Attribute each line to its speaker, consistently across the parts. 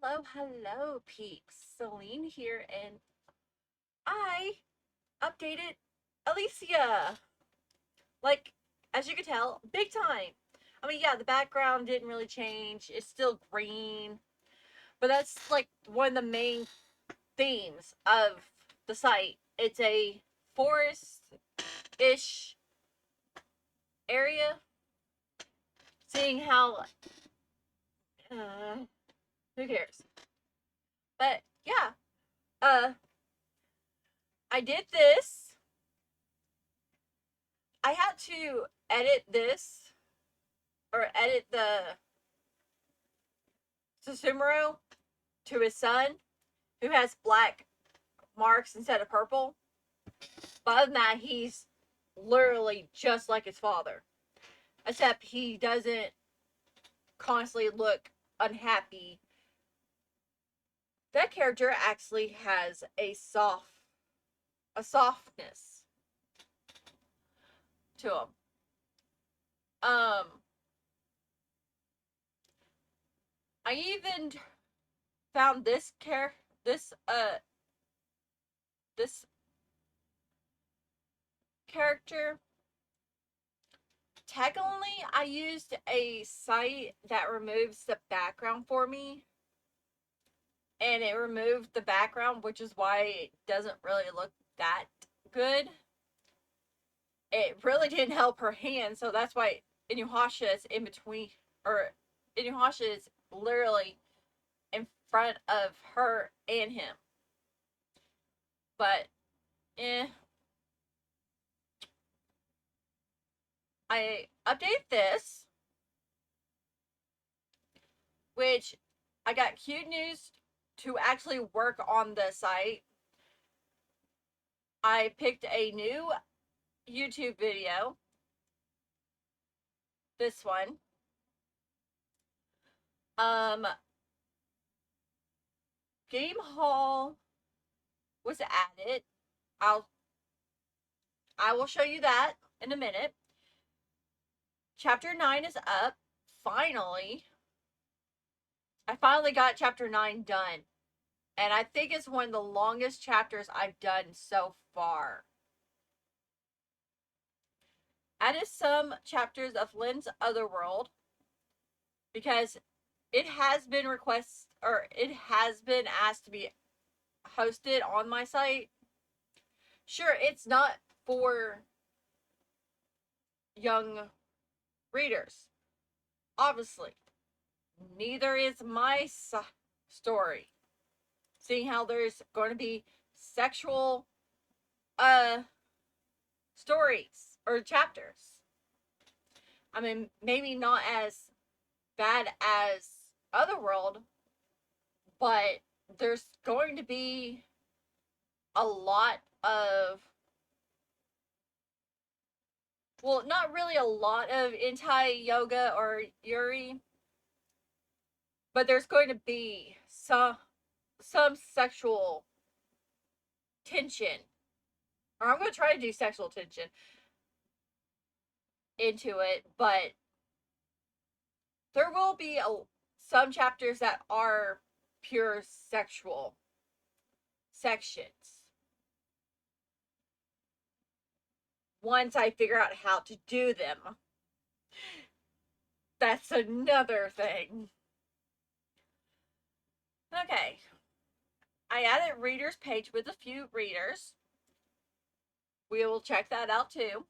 Speaker 1: Hello, hello, peeps. Celine here, and I updated Elyasia. Like, as you can tell, big time. I mean, yeah, the background didn't really change. It's still green, but that's like one of the main themes of the site. It's a forest-ish area. Seeing how, uh, who cares? But yeah, uh, I did this. I had to edit this or edit the Susumu to his son, who has black marks instead of purple. But other than that, he's literally just like his father, except he doesn't constantly look unhappy. That character actually has a softness to him. Um, I even found this this character. Technically, I used a site that removes the background for me, and it removed the background, which is why it doesn't really look that good. It really didn't help her hand, so that's why Inuyasha is in between, or Inuyasha is literally in front of her and him. But, eh, I update this, which I got cute news to actually work on the site. I picked a new YouTube video. This one. Um, Game Hall was added. I'll I will show you that in a minute. Chapter 9 is up. Finally. I finally got chapter 9 done. And I think it's one of the longest chapters I've done so far. Added some chapters of Lynn's Otherworld because it has been asked to be hosted on my site. Sure, it's not for young readers, obviously. Neither is my story. Seeing how there's going to be sexual uh stories or chapters. I mean, maybe not as bad as Otherworld, but there's going to be a lot of, well, not really a lot of hentai yoga or yuri, but there's going to be some sexual tension, or I'm going to try to do sexual tension into it, but there will be some chapters that are pure sexual sections once I figure out how to do them. That's another thing. Okay. I added readers page with a few readers. We will check that out too.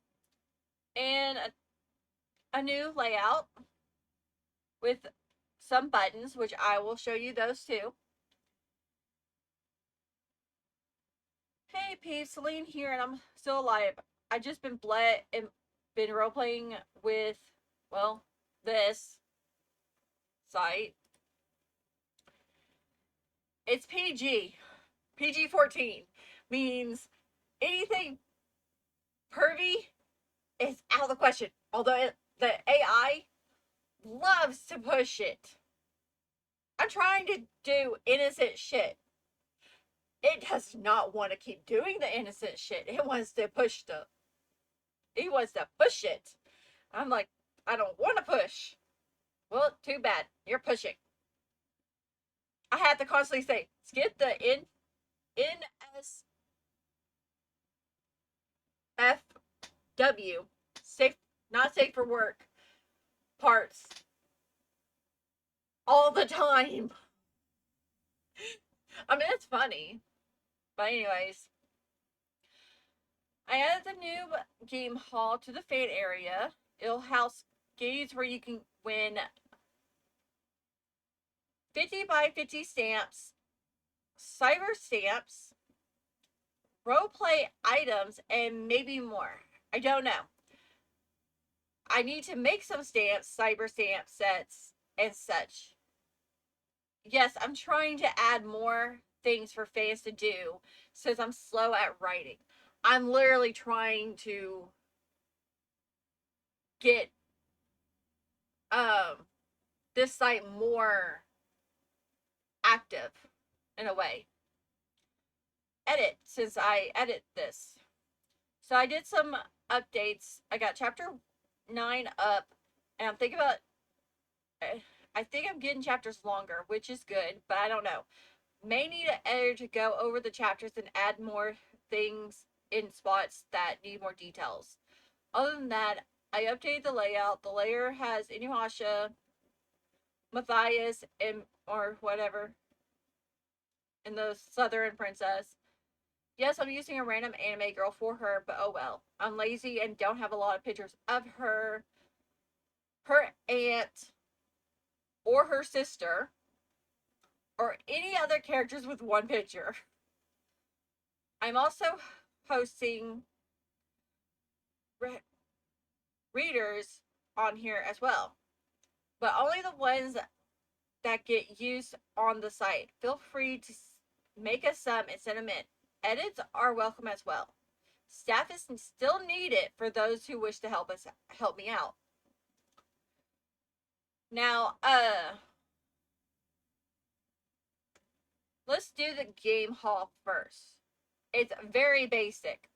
Speaker 1: And a new layout with some buttons, which I will show you those too. Hey peeps, Celine here, and I'm still alive. I just been role playing with, well, this site. It's PG. PG 14 means anything pervy is out of the question. Although the AI loves to push it. I'm trying to do innocent shit. It does not want to keep doing the innocent shit. It wants to push it. I'm like, I don't want to push. Well, too bad. You're pushing. I had to constantly say, skip the NSFW, safe, not safe for work parts all the time. I mean, it's funny. But anyways, I added the new game hall to the Fade area. It'll house games where you can win 50 by 50 stamps, cyber stamps, roleplay items, and maybe more. I don't know. I need to make some stamps, cyber stamp sets, and such. Yes, I'm trying to add more things for fans to do since I'm slow at writing. I'm literally trying to get um this site more active in a way. Edit, since I edit this. So I did some updates. I got chapter 9 up, and I'm thinking about. I think I'm getting chapters longer, which is good, but I don't know. May need an editor to go over the chapters and add more things in spots that need more details. Other than that, I updated the layout. The layer has Inuyasha, Matthias, and or whatever, and the Southern Princess. Yes, I'm using a random anime girl for her, but oh well. I'm lazy and don't have a lot of pictures of her, her aunt, or her sister, or any other characters with one picture. I'm also hosting readers on here as well, but only the ones that get used on the site. Feel free to make us some and send them in. Edits are welcome as well. Staff is still needed for those who wish to help me out. Now, let's do the game hall first. It's very basic.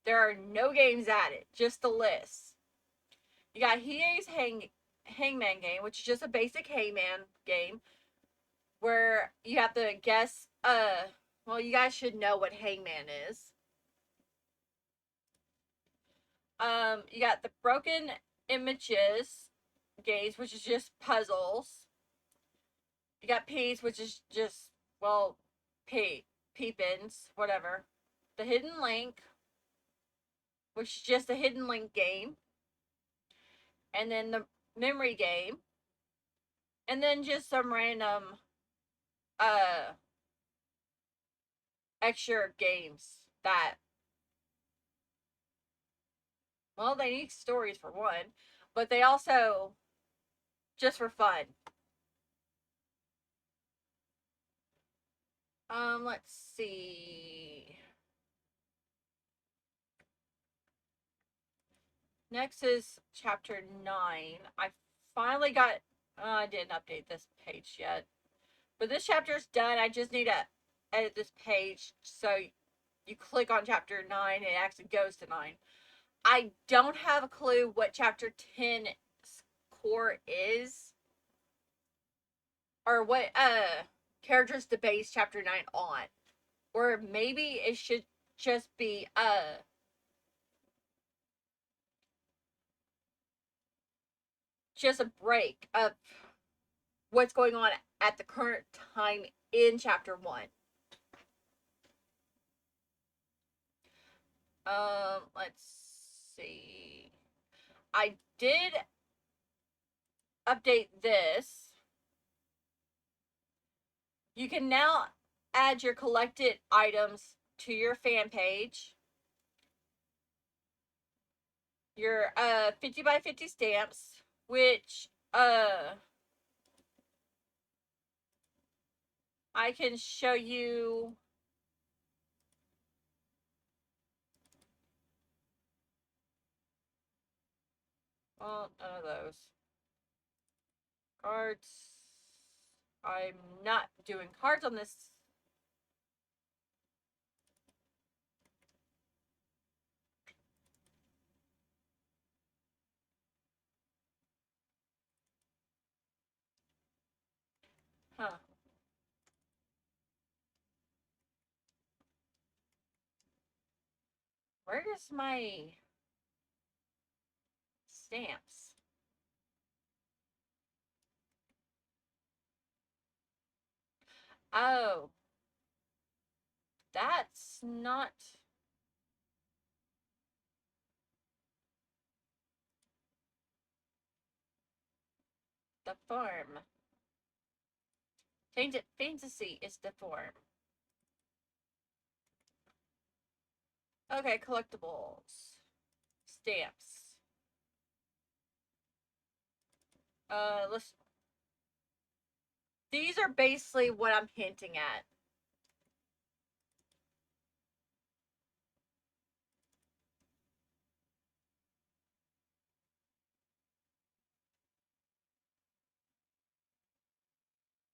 Speaker 1: There are no games added, just the list. You got Hiei's Hangman game, which is just a basic Hangman game where you have to guess. Well, you guys should know what Hangman is. You got the Broken Images games, which is just puzzles. You got Peas, which is just, well, peepins, whatever. The Hidden Link, which is just a Hidden Link game. And then the Memory game. And then just some random uh extra games that, well, they need stories for one, but they also just for fun. Let's see. Next is chapter 9. I finally got. I didn't update this page yet, but this chapter is done. I just need to edit this page so you click on chapter 9 and it actually goes to 9. I don't have a clue what chapter 10 core is, or what characters to base chapter 9 on, or maybe it should just be just a break of what's going on at the current time in chapter 1. Let's see. I did update this. You can now add your collected items to your fan page. Your 50 by 50 stamps, which I can show you. Well, none of those. Cards. I'm not doing cards on this. Huh. Where is my stamps? Oh, that's not the form. Change it. Fantasy is the form. Okay, collectibles. Stamps. Let's. These are basically what I'm hinting at.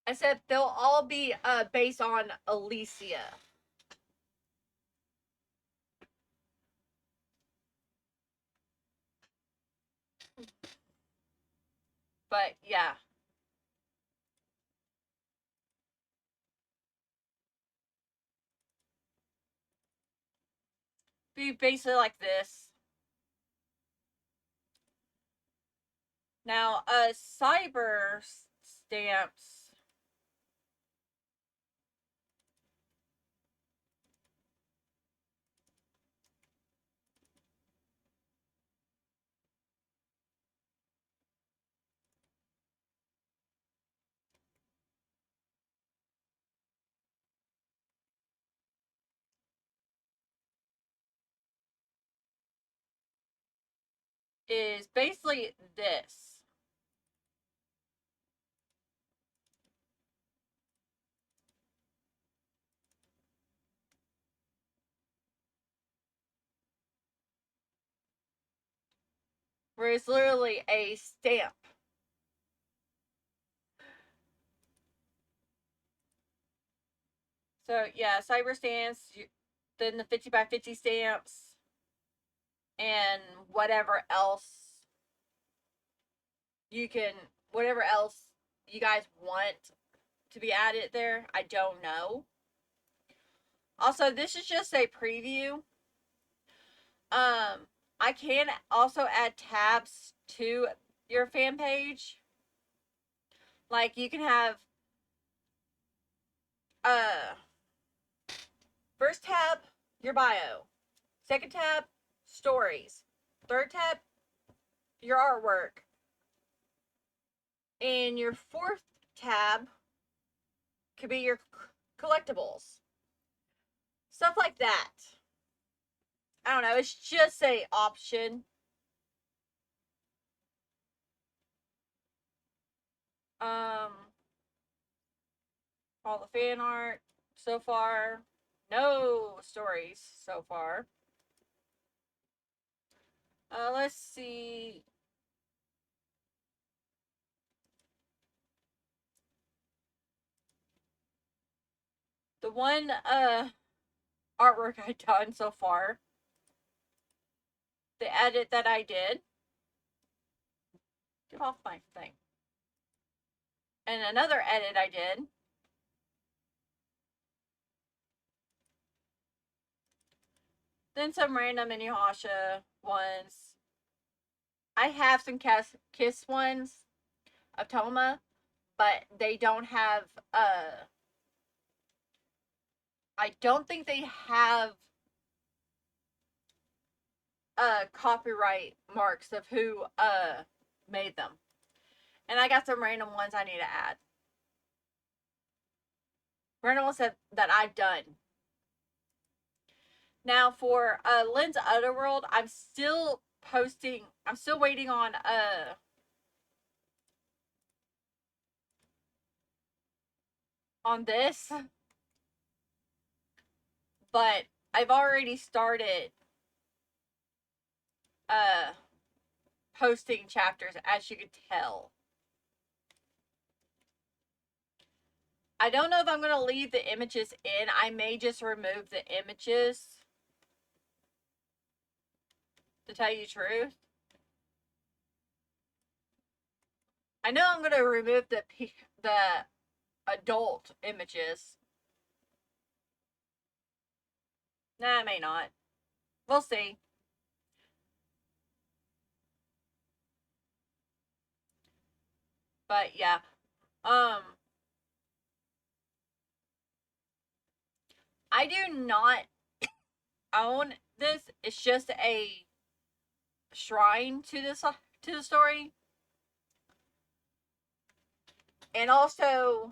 Speaker 1: I said they'll all be based on Elyasia. But yeah. Be basically like this. Now, cyber stamps is basically this. Where it's literally a stamp. So yeah, cyber stamps, then the 50 by 50 stamps, and whatever else you can, whatever else you guys want to be added there. I don't know. Also, this is just a preview. I can also add tabs to your fan page. Like you can have first tab, your bio. Second tab, stories. Third tab, your artwork. And your fourth tab could be your collectibles. Stuff like that. I don't know, it's just a option. Um all the fan art so far. No stories so far. Let's see. The one artwork I've done so far, the edit that I did. Get off my thing. And another edit I did. Then some random Inuyasha ones. I have some Kiss ones of Toma, but they don't have I don't think they have copyright marks of who made them. And I got some random ones I need to add. Random ones that I've done. Now for Lynn's Otherworld, I'm still waiting on this. But I've already started posting chapters, as you could tell. I don't know if I'm going to leave the images in. I may just remove the images, to tell you the truth. I know I'm going to remove the adult images. Nah, I may not. We'll see. But yeah. Um I do not own this. It's just a shrine to the story. And also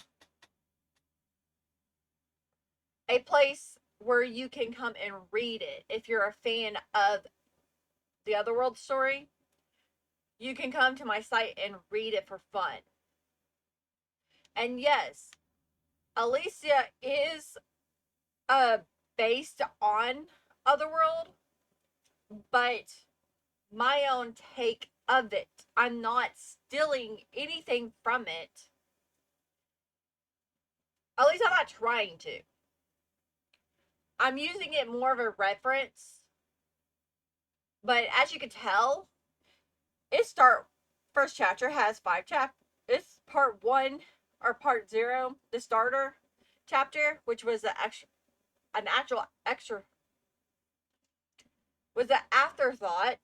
Speaker 1: a place where you can come and read it if you're a fan of the Otherworld story. You can come to my site and read it for fun. And yes, Elyasia is uh based on Otherworld, but my own take of it. I'm not stealing anything from it. At least I'm not trying to. I'm using it more of a reference. But as you can tell, it start first chapter has 5 chapters. It's part 1 or part 0, the starter chapter, which was an actual extra, was an afterthought.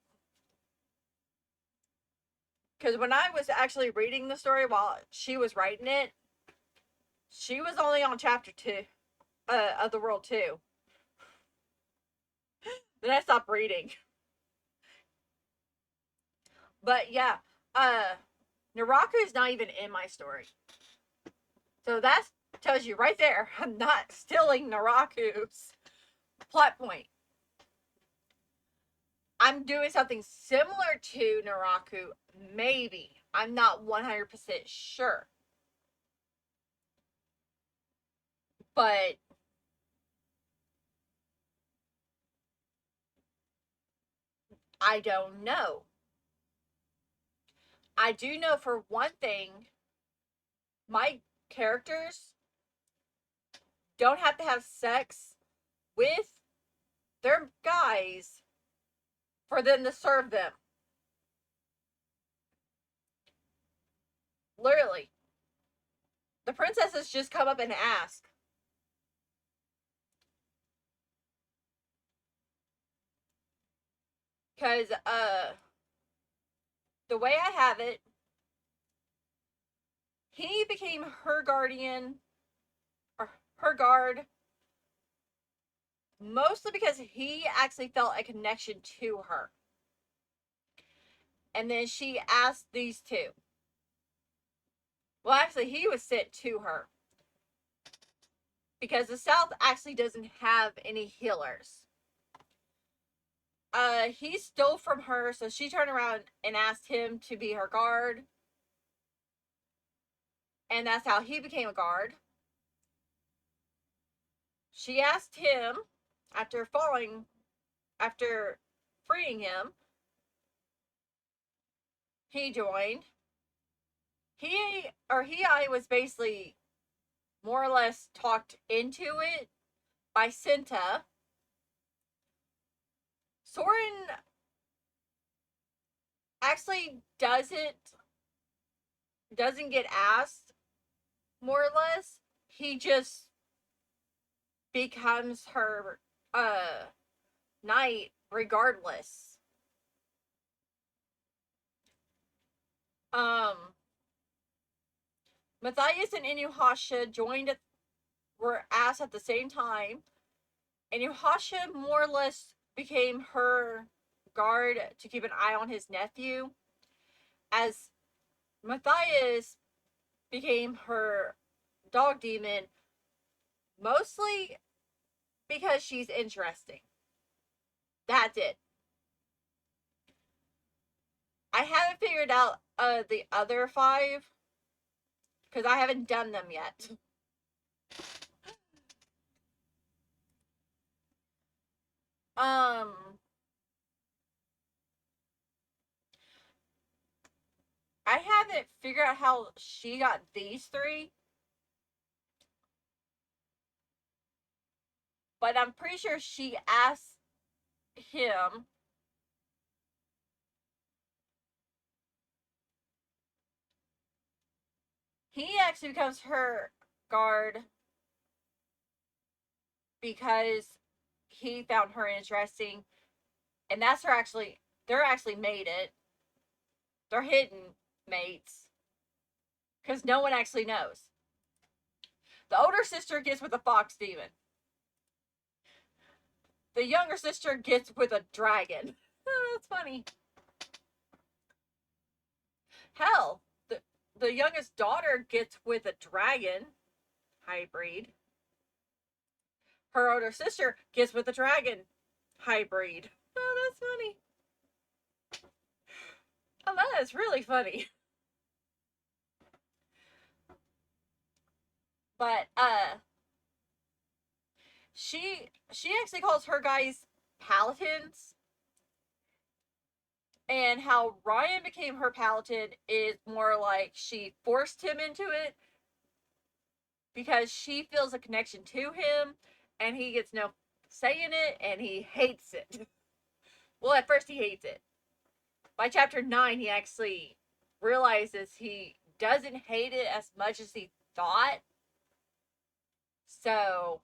Speaker 1: Because when I was actually reading the story while she was writing it, she was only on chapter 2 of the World 2. Then I stopped reading. But yeah, Naraku is not even in my story. So that tells you right there, I'm not stealing Naraku's plot point. I'm doing something similar to Naraku, maybe. I'm not 100% sure. But I don't know. I do know for one thing, my characters don't have to have sex with their guys for them to serve them. Literally. The princesses just come up and ask. Because, the way I have it, he became her guardian, or her guard, mostly because he actually felt a connection to her. And then she asked these two. Well, actually, he was sent to her. Because the South actually doesn't have any healers. He stole from her, so she turned around and asked him to be her guard. And that's how he became a guard. She asked him, after freeing him, he joined. I was basically more or less talked into it by Cinta. Soren actually doesn't get asked, more or less. He just becomes her knight regardless. Um Matthias and Inuyasha were asked at the same time. Inuyasha more or less became her guard to keep an eye on his nephew, as Matthias became her dog demon, mostly because she's interesting. That's it. I haven't figured out the other 5 because I haven't done them yet. Um, I haven't figured out how she got these 3, but I'm pretty sure she asked him. He actually becomes her guard because he found her interesting. and that's they're actually mated. They're hidden mates because no one actually knows. The older sister gets with a fox demon. The younger sister gets with a dragon. Oh, that's funny. Hell, the youngest daughter gets with a dragon hybrid. Her older sister gets with a dragon hybrid. Oh, that's funny. Oh, that is really funny. But she actually calls her guys paladins, and how Ryan became her paladin is more like she forced him into it because she feels a connection to him, and he gets no say in it, and he hates it. Well, at first he hates it. By chapter 9, he actually realizes he doesn't hate it as much as he thought. So,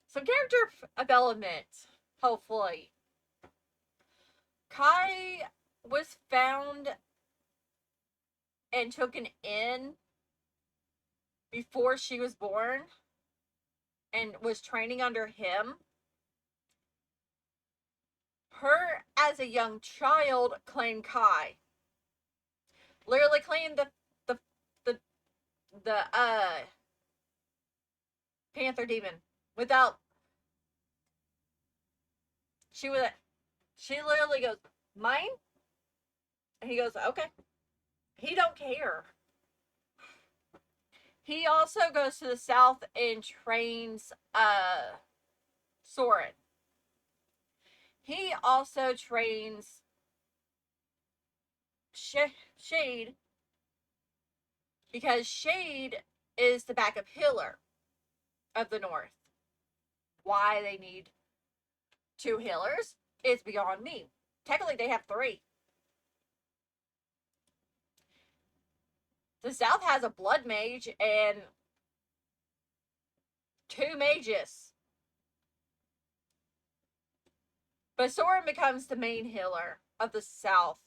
Speaker 1: some character development, hopefully. Kai was found and taken in before she was born and was training under him. Her, as a young child, claimed Kai. Literally claimed the the the panther demon without she was she literally goes, mine? And he goes, okay. He don't care. He also goes to the south and trains Soren. He also trains Shade because Shade is the backup healer of the North. Why they need 2 healers is beyond me. Technically, they have 3. The South has a blood mage and 2 mages. But Soren becomes the main healer of the South.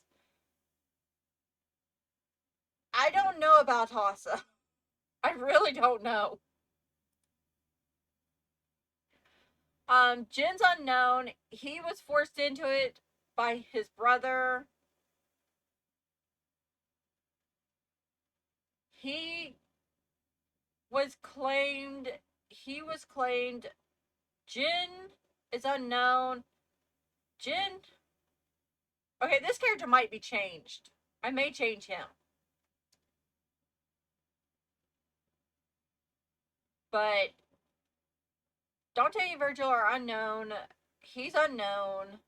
Speaker 1: I don't know about Hassa. I really don't know. Jin's unknown. He was forced into it by his brother. He was claimed. Jin is unknown. Jin. Okay, this character might be changed. I may change him. But Dante and Virgil are unknown. He's unknown.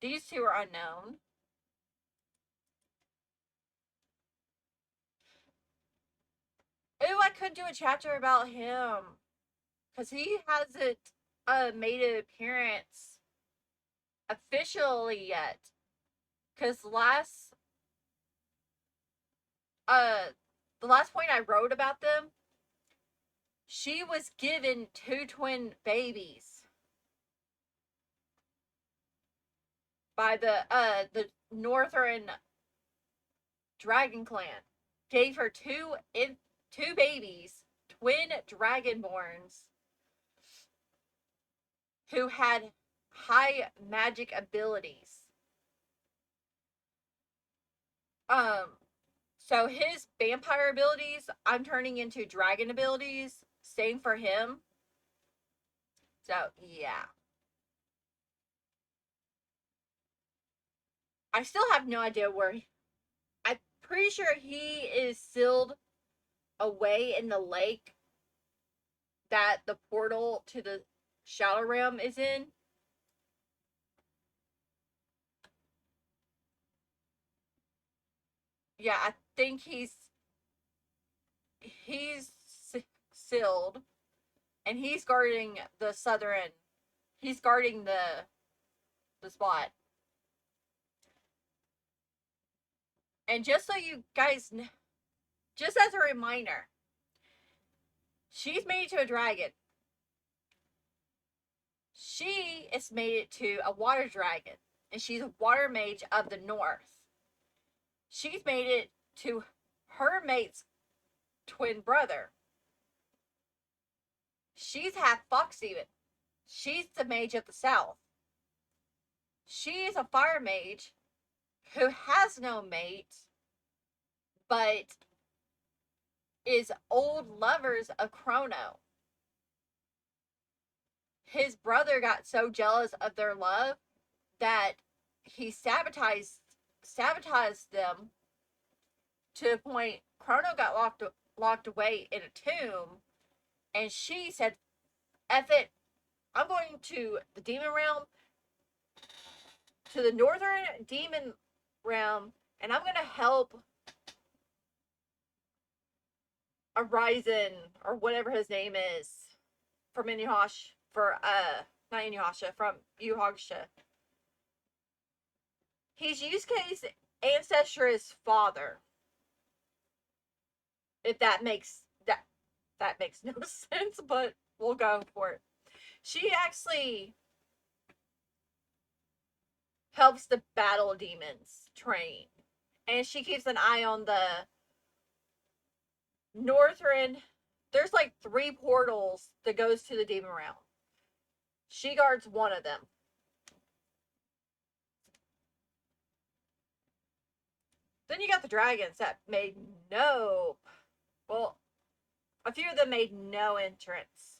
Speaker 1: These 2 are unknown. Ooh, I could do a chapter about him. Because he hasn't made an appearance officially yet. Because the last point I wrote about them, she was given 2 twin babies by the Northern Dragon Clan. Gave her 2 babies, twin dragonborns, who had high magic abilities. So his vampire abilities, I'm turning into dragon abilities. Same for him. So, yeah. I still have no idea where I'm pretty sure he is sealed away in the lake that the portal to the Shadow Realm is in. Yeah, I think he's sealed, and he's guarding the southern. He's guarding the spot. And just so you guys, just as a reminder, she's made to a dragon. She is mated to a water dragon, and she's a water mage of the north. She's mated to her mate's twin brother. She's half fox even. She's the mage of the south. She is a fire mage who has no mate, but is old lovers of Chrono. His brother got so jealous of their love that he sabotaged them to the point Chrono got locked away in a tomb, and she said, "F it, I'm going to the demon realm, to the northern demon realm, and I'm going to help Horizon or whatever his name is from Inuyasha not Inuyasha, from Yu Hakusho. He's Yusuke's ancestress father. If that makes no sense, but we'll go for it. She actually helps the battle demons train, and she keeps an eye on the northern. There's like 3 portals that goes to the demon realm. She guards one of them. Then you got the dragons that made no, well, a few of them made no entrance.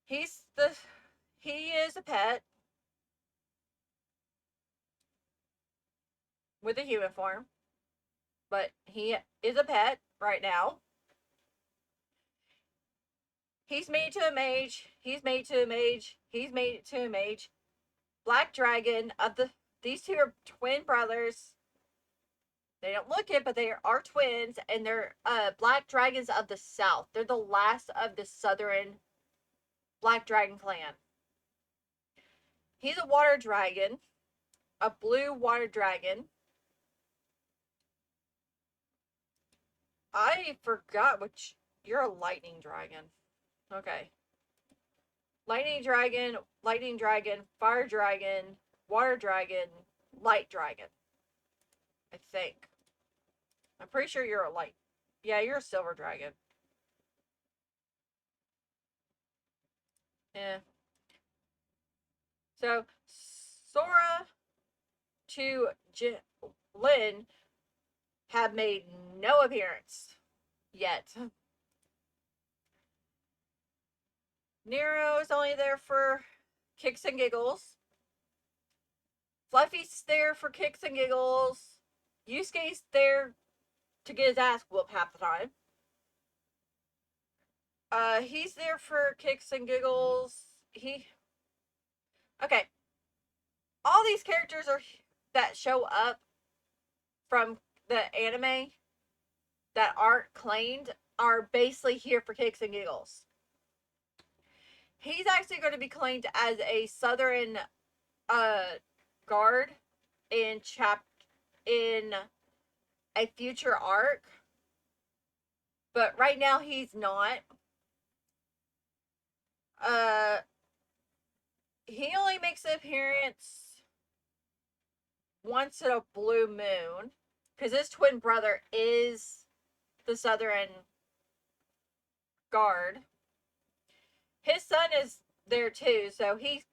Speaker 1: He is a pet with a human form, but he is a pet right now. He's made to a mage. He's made to a mage. He's made to a mage. Black Dragon of these two are twin brothers. They don't look it, but they are twins, and they're Black Dragons of the South. They're the last of the Southern Black Dragon clan. He's a water dragon, a blue water dragon. I forgot which. You're a lightning dragon. Okay. Lightning dragon, fire dragon, water dragon, light dragon. I think. I'm pretty sure you're a light. Yeah, you're a silver dragon. Yeah. So, Sora to Lin have made no appearance yet. Nero's only there for kicks and giggles. Fluffy's there for kicks and giggles. Yusuke's there to get his ass whooped half the time. He's there for kicks and giggles. Okay. All these characters that show up from the anime that aren't claimed are basically here for kicks and giggles. He's actually going to be claimed as a southern guard in a future arc, but right now he's not. He only makes an appearance once in a blue moon, because his twin brother is the southern guard. His son is there too, so he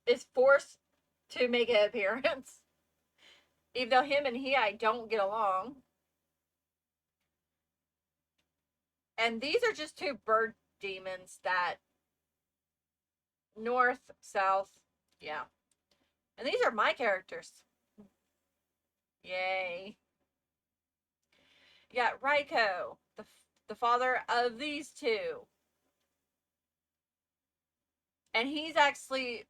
Speaker 1: is forced to make an appearance, even though him and I don't get along. And these are just 2 bird demons that north, south, yeah. And these are my characters. Yay. You got Raiko, the father of these 2. And he's actually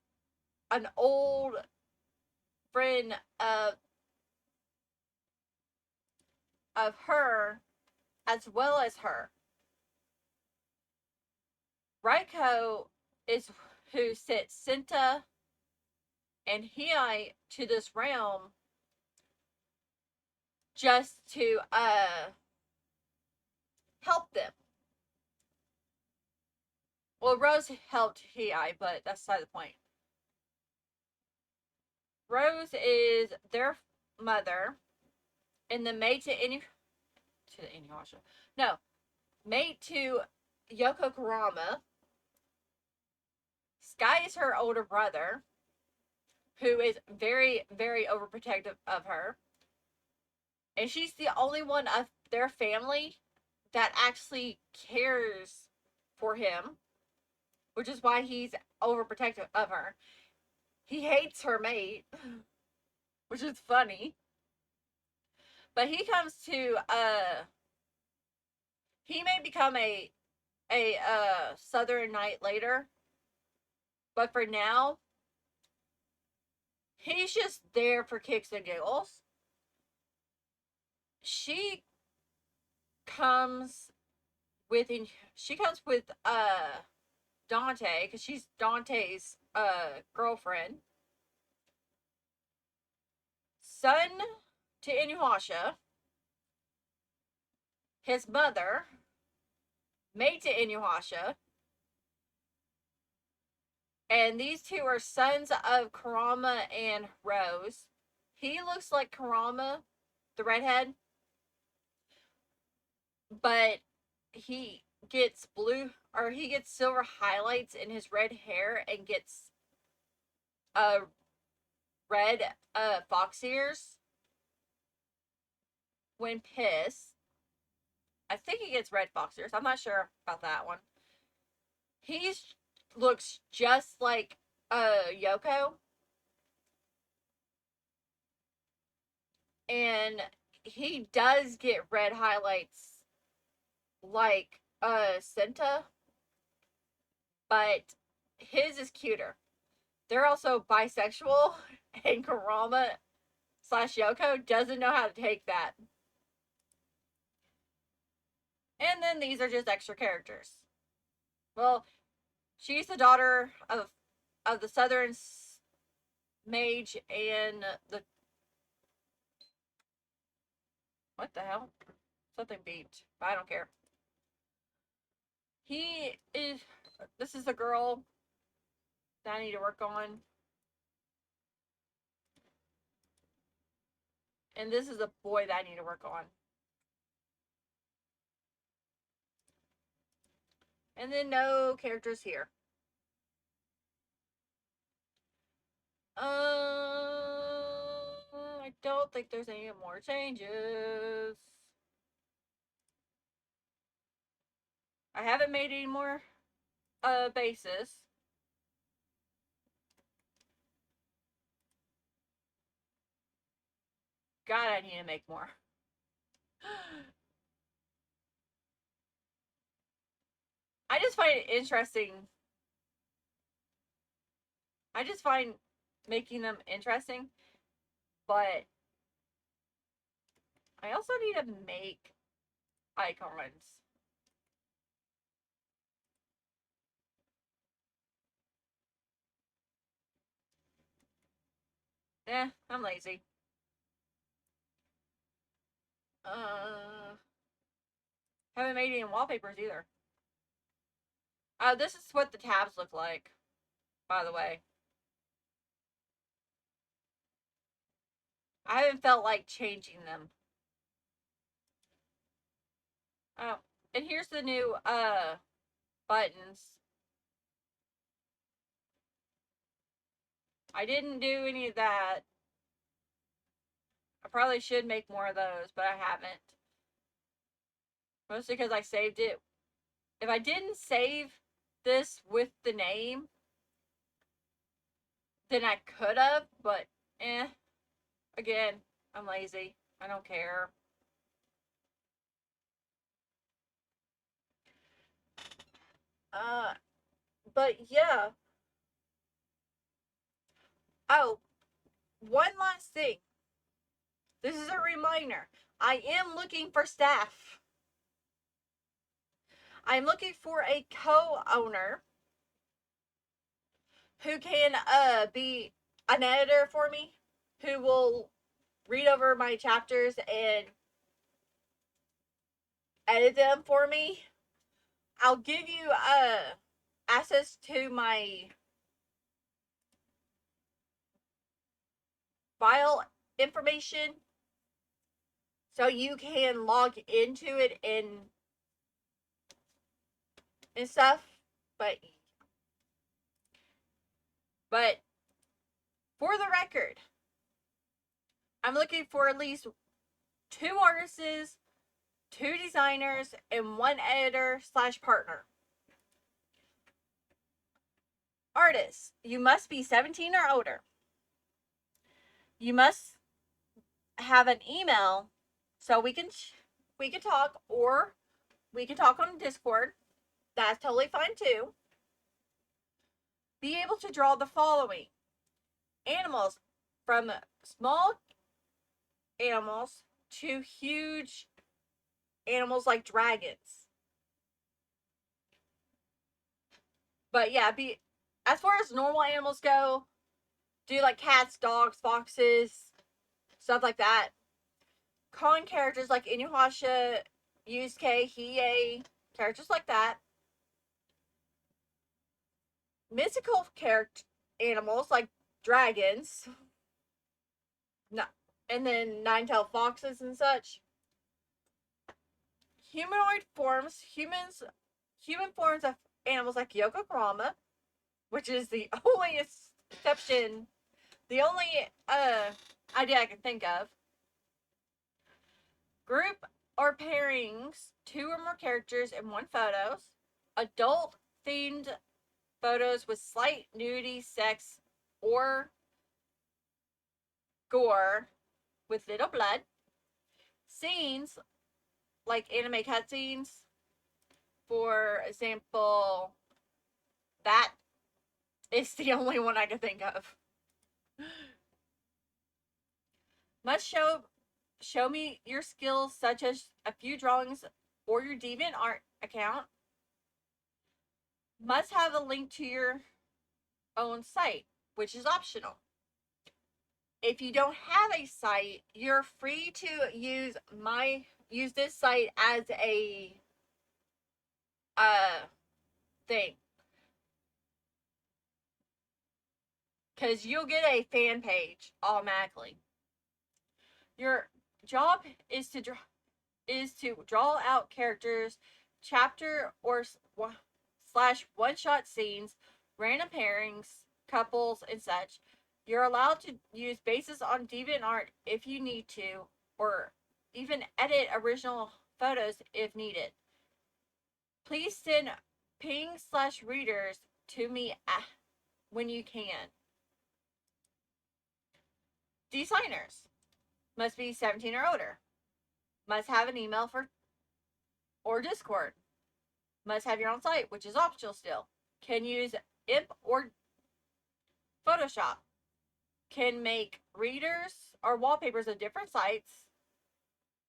Speaker 1: an old friend of her as well as her. Raiko is who sent Senta and Hiei to this realm just to help them. Well, Rose helped Hi, but that's beside the point. Rose is their mother, and the maid to Inuyasha. No, maid to Yoko Kurama. Sky is her older brother, who is very, very overprotective of her. And she's the only one of their family that actually cares for him, which is why he's overprotective of her. He hates her mate, which is funny. But he comes to he may become a Southern Knight later, but for now, he's just there for kicks and giggles. She comes with she comes with Dante, because she's Dante's girlfriend. Son to Inuyasha, his mother, maid to Inuyasha, and these two are sons of Kurama and Rose. He looks like Kurama, the redhead, but he gets he gets silver highlights in his red hair and gets red fox ears when pissed. I think he gets red fox ears. I'm not sure about that one. He looks just like Yoko, and he does get red highlights like Senta, but his is cuter. They're also bisexual, and Kurama / Yoko doesn't know how to take that. And then these are just extra characters. Well, she's the daughter of the Southern mage and the what the hell? Something beeped, but I don't care. He is. This is the girl that I need to work on, and this is a boy that I need to work on. And then no characters here. I don't think there's any more changes. I haven't made any more bases. God, I need to make more. I just find it interesting. I just find making them interesting, but I also need to make icons. I'm lazy. Haven't made any wallpapers either. This is what the tabs look like, by the way. I haven't felt like changing them. Oh, and here's the new buttons. I didn't do any of that. I probably should make more of those, but I haven't. Mostly because I saved it. If I didn't save this with the name, then I could have, but again, I'm lazy. I don't care. Uh, but yeah. Oh, one last thing. This is a reminder. I am looking for staff. I'm looking for a co-owner who can be an editor for me, who will read over my chapters and edit them for me. I'll give you access to my file information so you can log into it and stuff. But for the record, I'm looking for at least 2 artists, 2 designers, and 1 editor/partner. Artists, you must be 17 or older. You must have an email so we can talk, or we can talk on Discord. That's totally fine too. Be able to draw the following animals, from small animals to huge animals like dragons. But yeah, as far as normal animals go, do like cats, dogs, foxes, stuff like that. Common characters like Inuyasha, Yusuke, Hiei, characters like that. Mythical animals like dragons, and then nine-tailed foxes and such. Humanoid forms, human forms of animals like Yokohama, which is the only exception, the only idea I can think of. Group or pairings, 2 or more characters in 1 photos. Adult themed photos with slight nudity, sex, or gore with little blood. Scenes like anime cutscenes. For example, that is the only one I can think of. Must show me your skills, such as a few drawings or your DeviantArt account. Must have a link to your own site, which is optional. If you don't have a site, you're free to use this site as a thing, because you'll get a fan page automatically. Your job is to draw out characters, chapter or slash one-shot scenes, random pairings, couples, and such. You're allowed to use bases on DeviantArt if you need to, or even edit original photos if needed. Please send ping/readers to me when you can. Designers must be 17 or older. Must have an email or Discord. Must have your own site, which is optional still. Can use IMP or Photoshop. Can make readers or wallpapers of different sites.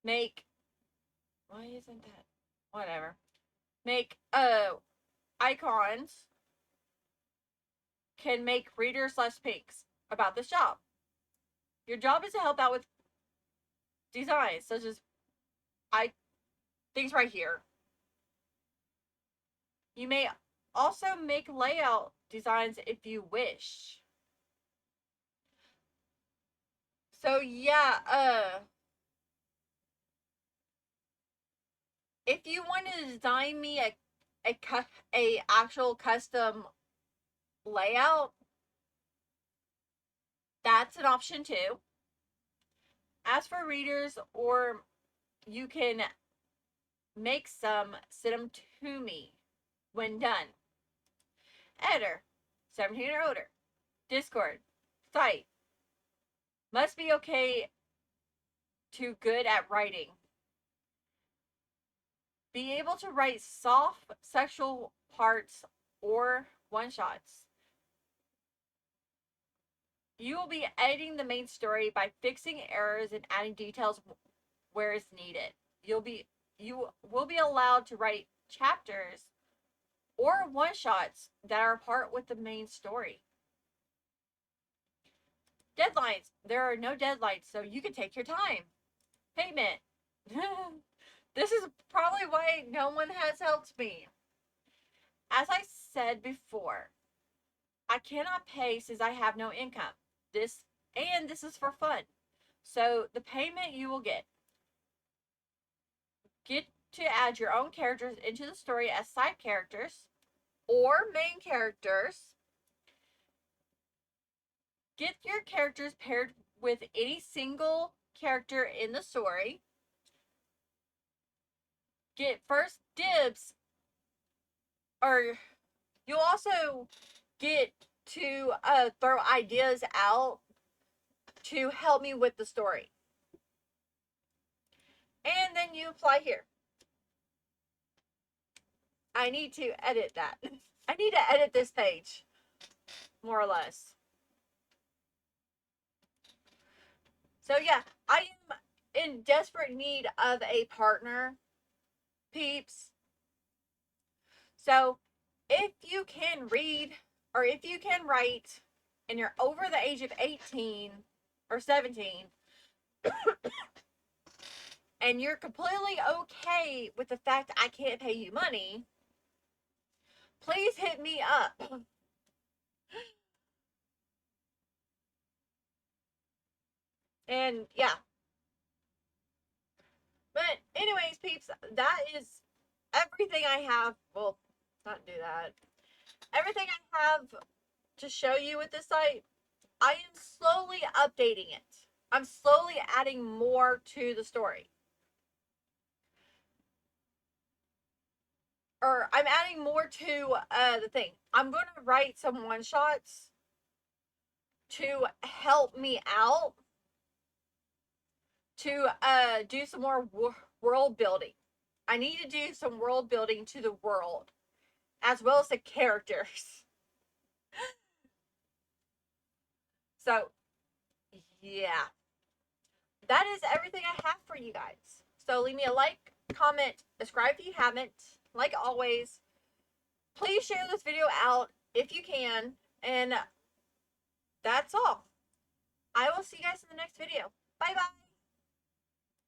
Speaker 1: Why isn't that? Whatever. Make icons. Can make readers/pinks about this job. Your job is to help out with designs, such as things right here. You may also make layout designs if you wish. So yeah, if you want to design me a actual custom layout, that's an option too. As for readers, or you can make some, send them to me when done. Editor, 17 or older. Discord, site. Must be okay to good at writing. Be able to write soft sexual parts or one-shots. You will be editing the main story by fixing errors and adding details where it's needed. You will be allowed to write chapters or one-shots that are apart with the main story. Deadlines. There are no deadlines, so you can take your time. Payment. This is probably why no one has helped me. As I said before, I cannot pay since I have no income. This is for fun. So the payment you will get to add your own characters into the story as side characters or main characters. Get your characters paired with any single character in the story. Get first dibs, or you'll also get to throw ideas out to help me with the story. And then you apply here. I need to edit that. I need to edit this page, more or less. So yeah, I am in desperate need of a partner, peeps. So if you can read or if you can write and you're over the age of 18 or 17 and you're completely okay with the fact I can't pay you money, please hit me up. And yeah. But anyways, peeps, that is everything I have. Well, not do that. Everything I have to show you with this site. I am slowly updating it. I'm slowly adding more to the story. Or I'm adding more to the thing. I'm going to write some one-shots to help me out to do some more world building. I need to do some world building to the world as well as the characters. So, yeah. That is everything I have for you guys. So leave me a like, comment, subscribe if you haven't. Like always, please share this video out if you can. And that's all. I will see you guys in the next video. Bye bye.